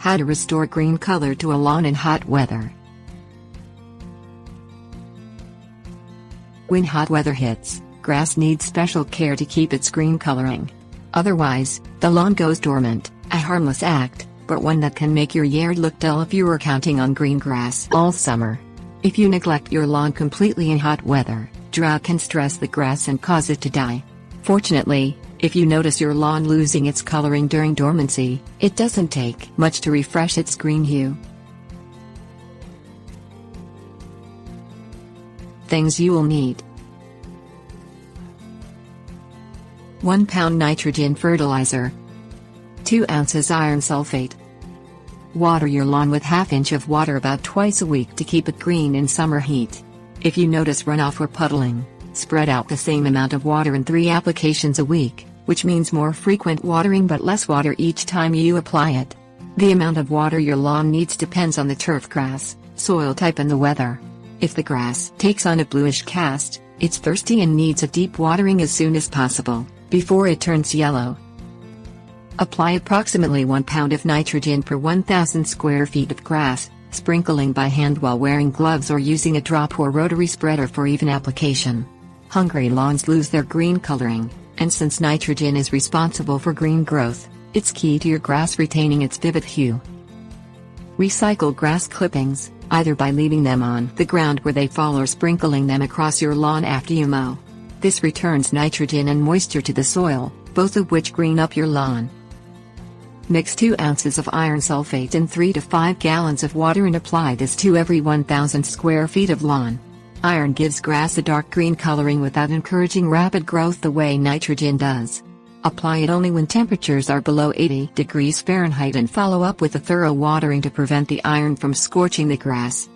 How to restore green color to a lawn in hot weather. When hot weather hits, grass needs special care to keep its green coloring. Otherwise, the lawn goes dormant, a harmless act, but one that can make your yard look dull if you are counting on green grass all summer. If you neglect your lawn completely in hot weather, drought can stress the grass and cause it to die. Fortunately, if you notice your lawn losing its coloring during dormancy, it doesn't take much to refresh its green hue. Things you will need: 1 pound nitrogen fertilizer, 2 ounces iron sulfate. Water your lawn with ½ inch of water about twice a week to keep it green in summer heat. If you notice runoff or puddling, spread out the same amount of water in 3 applications a week, which means more frequent watering but less water each time you apply it. The amount of water your lawn needs depends on the turf grass, soil type and the weather. If the grass takes on a bluish cast, it's thirsty and needs a deep watering as soon as possible, before it turns yellow. Apply approximately 1 pound of nitrogen per 1,000 square feet of grass, sprinkling by hand while wearing gloves or using a drop or rotary spreader for even application. Hungry lawns lose their green coloring, and since nitrogen is responsible for green growth, it's key to your grass retaining its vivid hue. Recycle grass clippings, either by leaving them on the ground where they fall or sprinkling them across your lawn after you mow. This returns nitrogen and moisture to the soil, both of which green up your lawn. Mix 2 ounces of iron sulfate in 3 to 5 gallons of water and apply this to every 1,000 square feet of lawn. Iron gives grass a dark green coloring without encouraging rapid growth the way nitrogen does. Apply it only when temperatures are below 80 degrees Fahrenheit and follow up with a thorough watering to prevent the iron from scorching the grass.